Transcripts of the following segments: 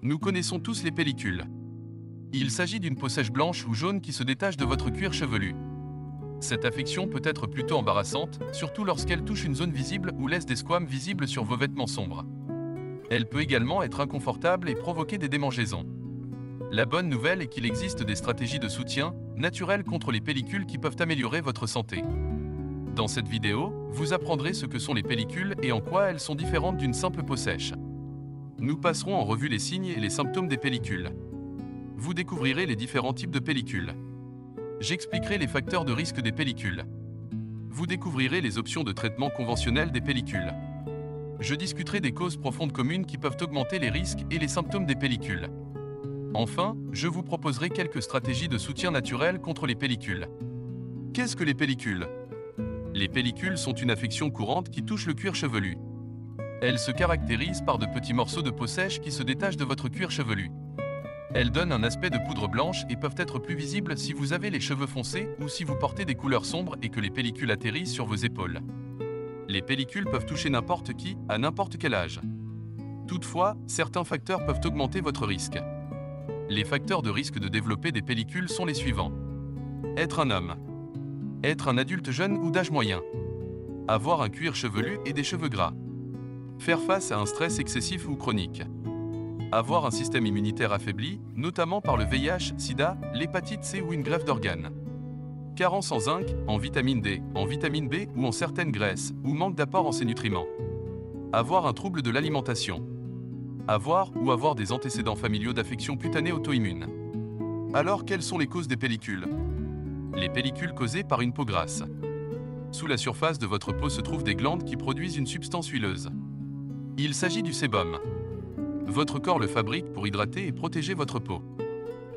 Nous connaissons tous les pellicules. Il s'agit d'une peau sèche blanche ou jaune qui se détache de votre cuir chevelu. Cette affection peut être plutôt embarrassante, surtout lorsqu'elle touche une zone visible ou laisse des squames visibles sur vos vêtements sombres. Elle peut également être inconfortable et provoquer des démangeaisons. La bonne nouvelle est qu'il existe des stratégies de soutien naturelles contre les pellicules qui peuvent améliorer votre santé. Dans cette vidéo, vous apprendrez ce que sont les pellicules et en quoi elles sont différentes d'une simple peau sèche. Nous passerons en revue les signes et les symptômes des pellicules. Vous découvrirez les différents types de pellicules. J'expliquerai les facteurs de risque des pellicules. Vous découvrirez les options de traitement conventionnel des pellicules. Je discuterai des causes profondes communes qui peuvent augmenter les risques et les symptômes des pellicules. Enfin, je vous proposerai quelques stratégies de soutien naturel contre les pellicules. Qu'est-ce que les pellicules? Les pellicules sont une affection courante qui touche le cuir chevelu. Elles se caractérisent par de petits morceaux de peau sèche qui se détachent de votre cuir chevelu. Elles donnent un aspect de poudre blanche et peuvent être plus visibles si vous avez les cheveux foncés ou si vous portez des couleurs sombres et que les pellicules atterrissent sur vos épaules. Les pellicules peuvent toucher n'importe qui, à n'importe quel âge. Toutefois, certains facteurs peuvent augmenter votre risque. Les facteurs de risque de développer des pellicules sont les suivants. Être un homme. Être un adulte jeune ou d'âge moyen. Avoir un cuir chevelu et des cheveux gras. Faire face à un stress excessif ou chronique. Avoir un système immunitaire affaibli, notamment par le VIH, SIDA, l'hépatite C ou une greffe d'organes. Carence en zinc, en vitamine D, en vitamine B ou en certaines graisses, ou manque d'apport en ces nutriments. Avoir un trouble de l'alimentation. Avoir des antécédents familiaux d'affections cutanées auto-immunes. Alors, quelles sont les causes des pellicules? Les pellicules causées par une peau grasse. Sous la surface de votre peau se trouvent des glandes qui produisent une substance huileuse. Il s'agit du sébum. Votre corps le fabrique pour hydrater et protéger votre peau.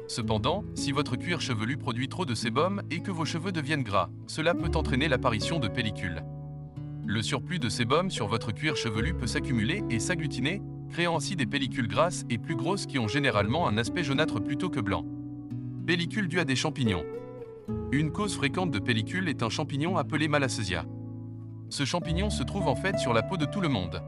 Cependant, si votre cuir chevelu produit trop de sébum et que vos cheveux deviennent gras, cela peut entraîner l'apparition de pellicules. Le surplus de sébum sur votre cuir chevelu peut s'accumuler et s'agglutiner, créant ainsi des pellicules grasses et plus grosses qui ont généralement un aspect jaunâtre plutôt que blanc. Pellicules dues à des champignons. Une cause fréquente de pellicules est un champignon appelé Malassezia. Ce champignon se trouve en fait sur la peau de tout le monde.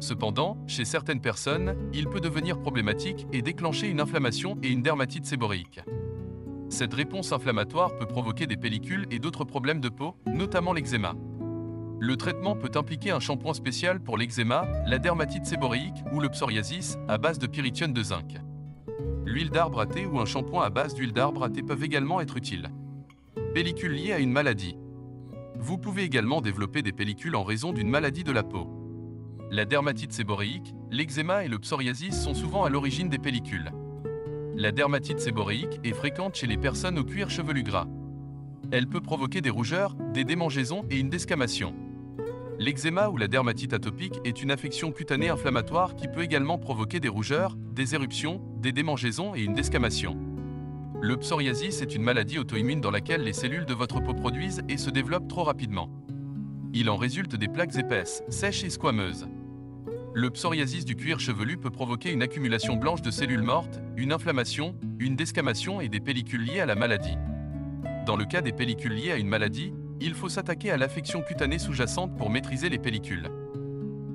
Cependant, chez certaines personnes, il peut devenir problématique et déclencher une inflammation et une dermatite séborréique. Cette réponse inflammatoire peut provoquer des pellicules et d'autres problèmes de peau, notamment l'eczéma. Le traitement peut impliquer un shampoing spécial pour l'eczéma, la dermatite séborréique ou le psoriasis à base de pyrithione de zinc. L'huile d'arbre à thé ou un shampoing à base d'huile d'arbre à thé peuvent également être utiles. Pellicules liées à une maladie. Vous pouvez également développer des pellicules en raison d'une maladie de la peau. La dermatite séborréique, l'eczéma et le psoriasis sont souvent à l'origine des pellicules. La dermatite séborréique est fréquente chez les personnes au cuir chevelu gras. Elle peut provoquer des rougeurs, des démangeaisons et une desquamation. L'eczéma ou la dermatite atopique est une affection cutanée inflammatoire qui peut également provoquer des rougeurs, des éruptions, des démangeaisons et une desquamation. Le psoriasis est une maladie auto-immune dans laquelle les cellules de votre peau produisent et se développent trop rapidement. Il en résulte des plaques épaisses, sèches et squameuses. Le psoriasis du cuir chevelu peut provoquer une accumulation blanche de cellules mortes, une inflammation, une desquamation et des pellicules liées à la maladie. Dans le cas des pellicules liées à une maladie, il faut s'attaquer à l'affection cutanée sous-jacente pour maîtriser les pellicules.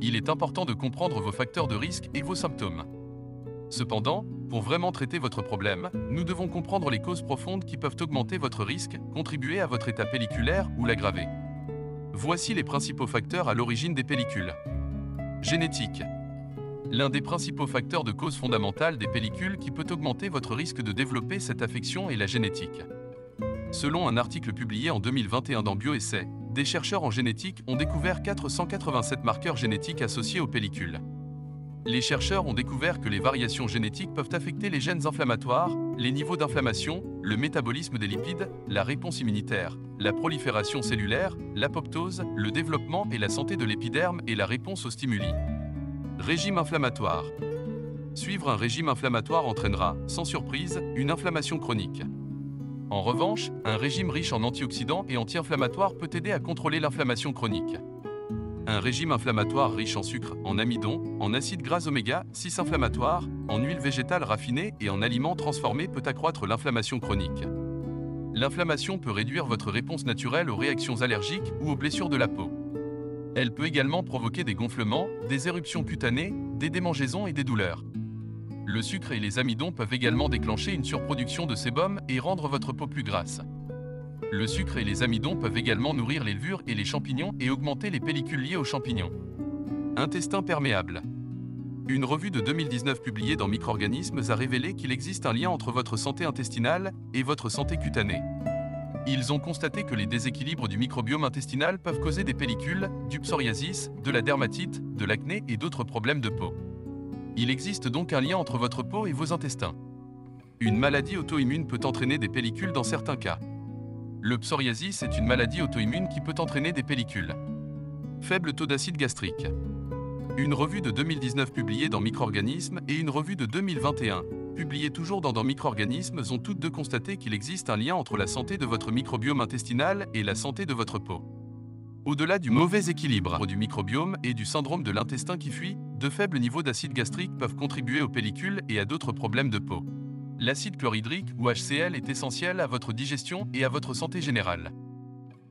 Il est important de comprendre vos facteurs de risque et vos symptômes. Cependant, pour vraiment traiter votre problème, nous devons comprendre les causes profondes qui peuvent augmenter votre risque, contribuer à votre état pelliculaire ou l'aggraver. Voici les principaux facteurs à l'origine des pellicules. Génétique. L'un des principaux facteurs de cause fondamentale des pellicules qui peut augmenter votre risque de développer cette affection est la génétique. Selon un article publié en 2021 dans Bioessai, des chercheurs en génétique ont découvert 487 marqueurs génétiques associés aux pellicules. Les chercheurs ont découvert que les variations génétiques peuvent affecter les gènes inflammatoires, les niveaux d'inflammation, le métabolisme des lipides, la réponse immunitaire, la prolifération cellulaire, l'apoptose, le développement et la santé de l'épiderme et la réponse aux stimuli. Régime inflammatoire. Suivre un régime inflammatoire entraînera, sans surprise, une inflammation chronique. En revanche, un régime riche en antioxydants et anti-inflammatoires peut aider à contrôler l'inflammation chronique. Un régime inflammatoire riche en sucre, en amidon, en acides gras oméga-6 inflammatoires, en huile végétale raffinée et en aliments transformés peut accroître l'inflammation chronique. L'inflammation peut réduire votre réponse naturelle aux réactions allergiques ou aux blessures de la peau. Elle peut également provoquer des gonflements, des éruptions cutanées, des démangeaisons et des douleurs. Le sucre et les amidons peuvent également déclencher une surproduction de sébum et rendre votre peau plus grasse. Le sucre et les amidons peuvent également nourrir les levures et les champignons et augmenter les pellicules liées aux champignons. Intestin perméable. Une revue de 2019 publiée dans Micro-organismes a révélé qu'il existe un lien entre votre santé intestinale et votre santé cutanée. Ils ont constaté que les déséquilibres du microbiome intestinal peuvent causer des pellicules, du psoriasis, de la dermatite, de l'acné et d'autres problèmes de peau. Il existe donc un lien entre votre peau et vos intestins. Une maladie auto-immune peut entraîner des pellicules dans certains cas. Le psoriasis est une maladie auto-immune qui peut entraîner des pellicules. Faible taux d'acide gastrique. Une revue de 2019 publiée dans Micro-organismes et une revue de 2021, publiée toujours dans Micro-organismes, ont toutes deux constaté qu'il existe un lien entre la santé de votre microbiome intestinal et la santé de votre peau. Au-delà du mauvais équilibre du microbiome et du syndrome de l'intestin qui fuit, de faibles niveaux d'acide gastrique peuvent contribuer aux pellicules et à d'autres problèmes de peau. L'acide chlorhydrique ou HCl est essentiel à votre digestion et à votre santé générale.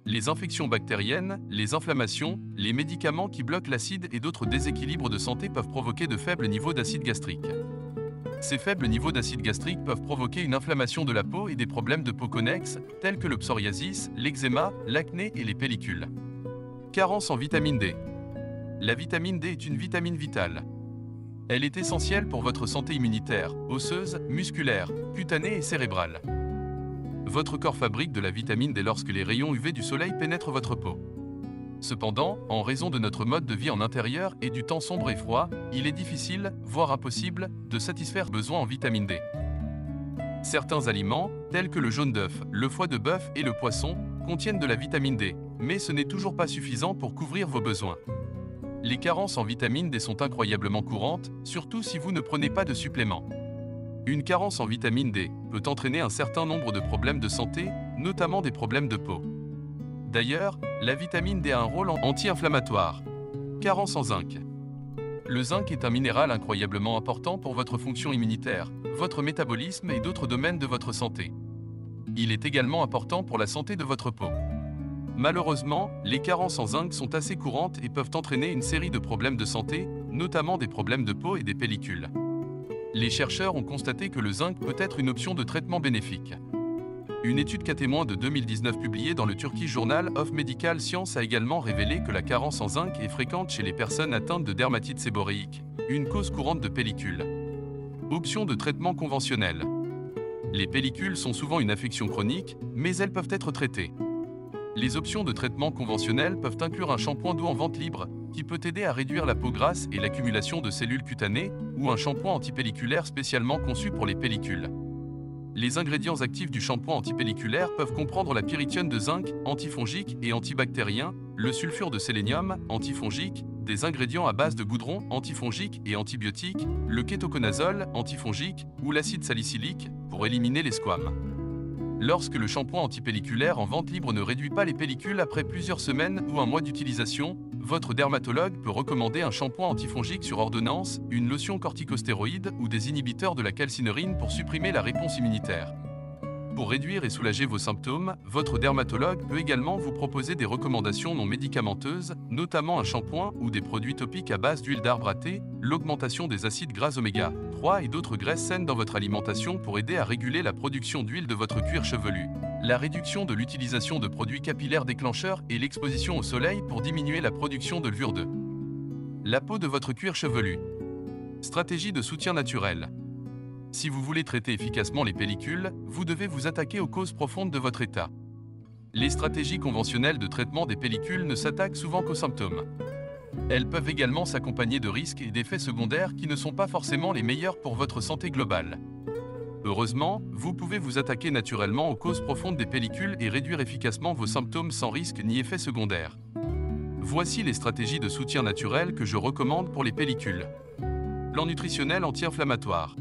Les infections bactériennes, les inflammations, les médicaments qui bloquent l'acide et d'autres déséquilibres de santé peuvent provoquer de faibles niveaux d'acide gastrique. Ces faibles niveaux d'acide gastrique peuvent provoquer une inflammation de la peau et des problèmes de peau connexes, tels que le psoriasis, l'eczéma, l'acné et les pellicules. Carence en vitamine D. La vitamine D est une vitamine vitale. Elle est essentielle pour votre santé immunitaire, osseuse, musculaire, cutanée et cérébrale. Votre corps fabrique de la vitamine D lorsque les rayons UV du soleil pénètrent votre peau. Cependant, en raison de notre mode de vie en intérieur et du temps sombre et froid, il est difficile, voire impossible, de satisfaire besoin en vitamine D. Certains aliments, tels que le jaune d'œuf, le foie de bœuf et le poisson, contiennent de la vitamine D, mais ce n'est toujours pas suffisant pour couvrir vos besoins. Les carences en vitamine D sont incroyablement courantes, surtout si vous ne prenez pas de suppléments. Une carence en vitamine D peut entraîner un certain nombre de problèmes de santé, notamment des problèmes de peau. D'ailleurs, la vitamine D a un rôle anti-inflammatoire. Carence en zinc. Le zinc est un minéral incroyablement important pour votre fonction immunitaire, votre métabolisme et d'autres domaines de votre santé. Il est également important pour la santé de votre peau. Malheureusement, les carences en zinc sont assez courantes et peuvent entraîner une série de problèmes de santé, notamment des problèmes de peau et des pellicules. Les chercheurs ont constaté que le zinc peut être une option de traitement bénéfique. Une étude cas témoin de 2019 publiée dans le Turkish Journal of Medical Science a également révélé que la carence en zinc est fréquente chez les personnes atteintes de dermatite séborréique, une cause courante de pellicules. Option de traitement conventionnel. Les pellicules sont souvent une affection chronique, mais elles peuvent être traitées. Les options de traitement conventionnel peuvent inclure un shampoing doux en vente libre, qui peut aider à réduire la peau grasse et l'accumulation de cellules cutanées, ou un shampoing antipelliculaire spécialement conçu pour les pellicules. Les ingrédients actifs du shampoing antipelliculaire peuvent comprendre la pyrithione de zinc, antifongique et antibactérien, le sulfure de sélénium, antifongique, des ingrédients à base de goudron, antifongique et antibiotique, le kétoconazole, antifongique, ou l'acide salicylique, pour éliminer les squames. Lorsque le shampoing antipelliculaire en vente libre ne réduit pas les pellicules après plusieurs semaines ou un mois d'utilisation, votre dermatologue peut recommander un shampoing antifongique sur ordonnance, une lotion corticostéroïde ou des inhibiteurs de la calcineurin pour supprimer la réponse immunitaire. Pour réduire et soulager vos symptômes, votre dermatologue peut également vous proposer des recommandations non médicamenteuses, notamment un shampoing ou des produits topiques à base d'huile d'arbre à thé, l'augmentation des acides gras oméga 3 et d'autres graisses saines dans votre alimentation pour aider à réguler la production d'huile de votre cuir chevelu, la réduction de l'utilisation de produits capillaires déclencheurs et l'exposition au soleil pour diminuer la production de levure de la peau de votre cuir chevelu. Stratégie de soutien naturel. Si vous voulez traiter efficacement les pellicules, vous devez vous attaquer aux causes profondes de votre état. Les stratégies conventionnelles de traitement des pellicules ne s'attaquent souvent qu'aux symptômes. Elles peuvent également s'accompagner de risques et d'effets secondaires qui ne sont pas forcément les meilleurs pour votre santé globale. Heureusement, vous pouvez vous attaquer naturellement aux causes profondes des pellicules et réduire efficacement vos symptômes sans risque ni effets secondaires. Voici les stratégies de soutien naturel que je recommande pour les pellicules. Plan nutritionnel anti-inflammatoire.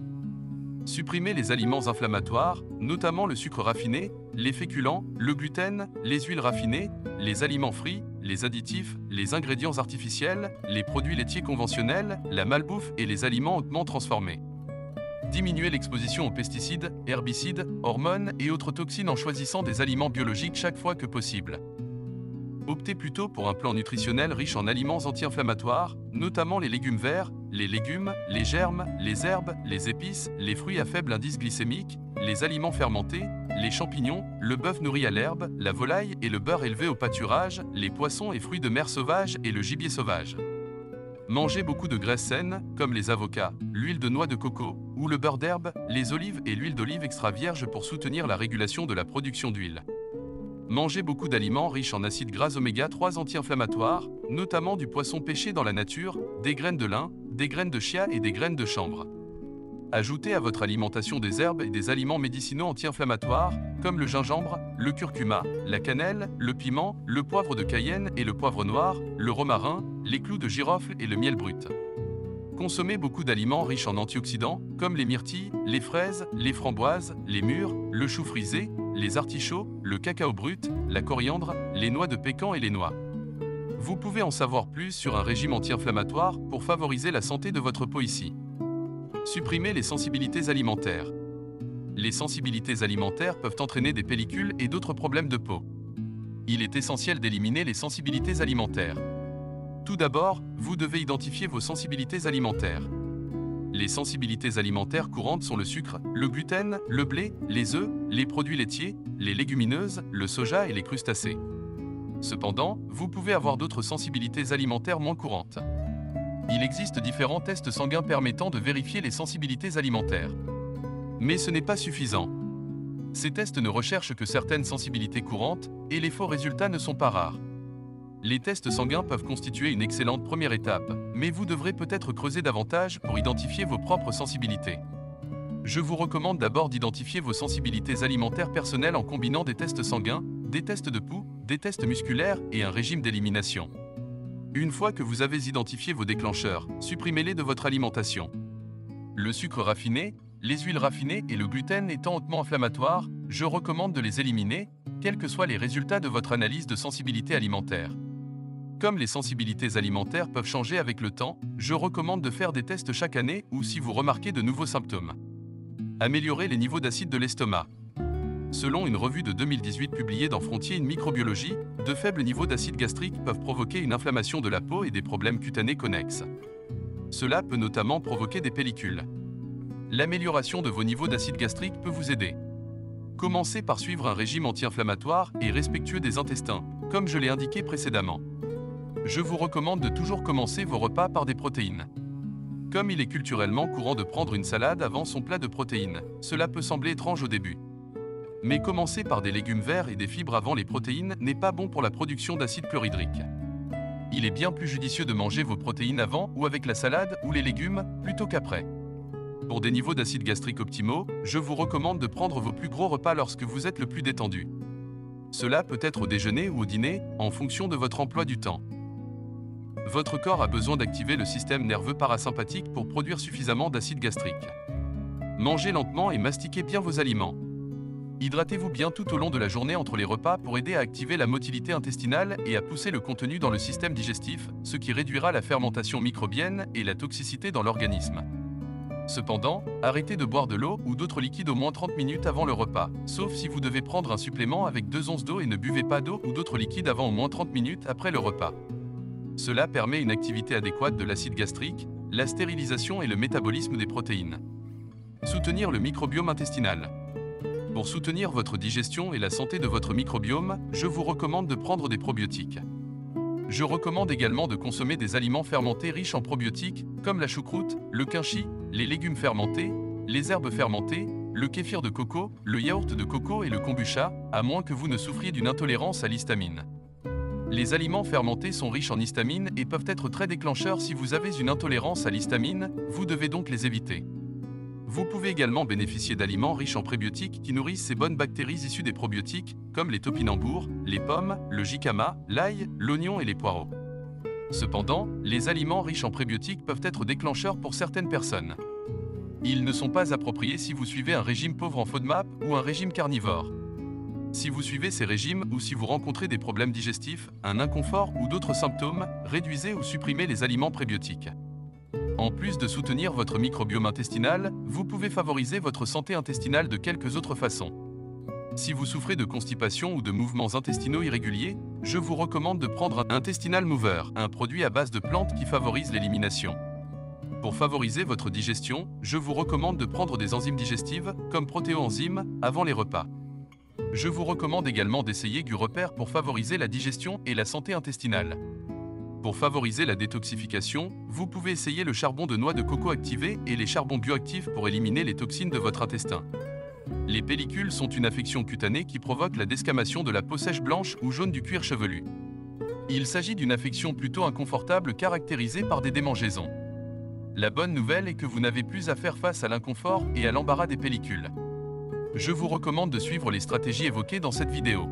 Supprimez les aliments inflammatoires, notamment le sucre raffiné, les féculents, le gluten, les huiles raffinées, les aliments frits, les additifs, les ingrédients artificiels, les produits laitiers conventionnels, la malbouffe et les aliments hautement transformés. Diminuez l'exposition aux pesticides, herbicides, hormones et autres toxines en choisissant des aliments biologiques chaque fois que possible. Optez plutôt pour un plan nutritionnel riche en aliments anti-inflammatoires, notamment les légumes verts, les légumes, les germes, les herbes, les épices, les fruits à faible indice glycémique, les aliments fermentés, les champignons, le bœuf nourri à l'herbe, la volaille et le beurre élevé au pâturage, les poissons et fruits de mer sauvages et le gibier sauvage. Mangez beaucoup de graisses saines, comme les avocats, l'huile de noix de coco, ou le beurre d'herbe, les olives et l'huile d'olive extra vierge pour soutenir la régulation de la production d'huile. Mangez beaucoup d'aliments riches en acides gras oméga 3 anti-inflammatoires, notamment du poisson pêché dans la nature, des graines de lin, des graines de chia et des graines de chanvre. Ajoutez à votre alimentation des herbes et des aliments médicinaux anti-inflammatoires, comme le gingembre, le curcuma, la cannelle, le piment, le poivre de Cayenne et le poivre noir, le romarin, les clous de girofle et le miel brut. Consommez beaucoup d'aliments riches en antioxydants, comme les myrtilles, les fraises, les framboises, les mûres, le chou frisé, les artichauts, le cacao brut, la coriandre, les noix de pécan et les noix. Vous pouvez en savoir plus sur un régime anti-inflammatoire pour favoriser la santé de votre peau ici. Supprimez les sensibilités alimentaires. Les sensibilités alimentaires peuvent entraîner des pellicules et d'autres problèmes de peau. Il est essentiel d'éliminer les sensibilités alimentaires. Tout d'abord, vous devez identifier vos sensibilités alimentaires. Les sensibilités alimentaires courantes sont le sucre, le gluten, le blé, les œufs, les produits laitiers, les légumineuses, le soja et les crustacés. Cependant, vous pouvez avoir d'autres sensibilités alimentaires moins courantes. Il existe différents tests sanguins permettant de vérifier les sensibilités alimentaires. Mais ce n'est pas suffisant. Ces tests ne recherchent que certaines sensibilités courantes, et les faux résultats ne sont pas rares. Les tests sanguins peuvent constituer une excellente première étape, mais vous devrez peut-être creuser davantage pour identifier vos propres sensibilités. Je vous recommande d'abord d'identifier vos sensibilités alimentaires personnelles en combinant des tests sanguins, des tests de pouls, des tests musculaires et un régime d'élimination. Une fois que vous avez identifié vos déclencheurs, supprimez-les de votre alimentation. Le sucre raffiné, les huiles raffinées et le gluten étant hautement inflammatoires, je recommande de les éliminer, quels que soient les résultats de votre analyse de sensibilité alimentaire. Comme les sensibilités alimentaires peuvent changer avec le temps, je recommande de faire des tests chaque année ou si vous remarquez de nouveaux symptômes. Améliorer les niveaux d'acide de l'estomac. Selon une revue de 2018 publiée dans Frontiers in Microbiologie, de faibles niveaux d'acide gastrique peuvent provoquer une inflammation de la peau et des problèmes cutanés connexes. Cela peut notamment provoquer des pellicules. L'amélioration de vos niveaux d'acide gastrique peut vous aider. Commencez par suivre un régime anti-inflammatoire et respectueux des intestins, comme je l'ai indiqué précédemment. Je vous recommande de toujours commencer vos repas par des protéines. Comme il est culturellement courant de prendre une salade avant son plat de protéines, cela peut sembler étrange au début. Mais commencer par des légumes verts et des fibres avant les protéines n'est pas bon pour la production d'acide chlorhydrique. Il est bien plus judicieux de manger vos protéines avant ou avec la salade ou les légumes plutôt qu'après. Pour des niveaux d'acide gastrique optimaux, je vous recommande de prendre vos plus gros repas lorsque vous êtes le plus détendu. Cela peut être au déjeuner ou au dîner, en fonction de votre emploi du temps. Votre corps a besoin d'activer le système nerveux parasympathique pour produire suffisamment d'acide gastrique. Mangez lentement et mastiquez bien vos aliments. Hydratez-vous bien tout au long de la journée entre les repas pour aider à activer la motilité intestinale et à pousser le contenu dans le système digestif, ce qui réduira la fermentation microbienne et la toxicité dans l'organisme. Cependant, arrêtez de boire de l'eau ou d'autres liquides au moins 30 minutes avant le repas, sauf si vous devez prendre un supplément avec 2 onces d'eau et ne buvez pas d'eau ou d'autres liquides avant au moins 30 minutes après le repas. Cela permet une activité adéquate de l'acide gastrique, la stérilisation et le métabolisme des protéines. Soutenir le microbiome intestinal. Pour soutenir votre digestion et la santé de votre microbiome, je vous recommande de prendre des probiotiques. Je recommande également de consommer des aliments fermentés riches en probiotiques, comme la choucroute, le quinchi, les légumes fermentés, les herbes fermentées, le kéfir de coco, le yaourt de coco et le kombucha, à moins que vous ne souffriez d'une intolérance à l'histamine. Les aliments fermentés sont riches en histamine et peuvent être très déclencheurs si vous avez une intolérance à l'histamine, vous devez donc les éviter. Vous pouvez également bénéficier d'aliments riches en prébiotiques qui nourrissent ces bonnes bactéries issues des probiotiques, comme les topinambours, les pommes, le jicama, l'ail, l'oignon et les poireaux. Cependant, les aliments riches en prébiotiques peuvent être déclencheurs pour certaines personnes. Ils ne sont pas appropriés si vous suivez un régime pauvre en FODMAP ou un régime carnivore. Si vous suivez ces régimes ou si vous rencontrez des problèmes digestifs, un inconfort ou d'autres symptômes, réduisez ou supprimez les aliments prébiotiques. En plus de soutenir votre microbiome intestinal, vous pouvez favoriser votre santé intestinale de quelques autres façons. Si vous souffrez de constipation ou de mouvements intestinaux irréguliers, je vous recommande de prendre un Intestinal Mover, un produit à base de plantes qui favorise l'élimination. Pour favoriser votre digestion, je vous recommande de prendre des enzymes digestives, comme protéoenzymes, avant les repas. Je vous recommande également d'essayer GuRepère pour favoriser la digestion et la santé intestinale. Pour favoriser la détoxification, vous pouvez essayer le charbon de noix de coco activé et les charbons bioactifs pour éliminer les toxines de votre intestin. Les pellicules sont une affection cutanée qui provoque la desquamation de la peau sèche blanche ou jaune du cuir chevelu. Il s'agit d'une affection plutôt inconfortable caractérisée par des démangeaisons. La bonne nouvelle est que vous n'avez plus à faire face à l'inconfort et à l'embarras des pellicules. Je vous recommande de suivre les stratégies évoquées dans cette vidéo.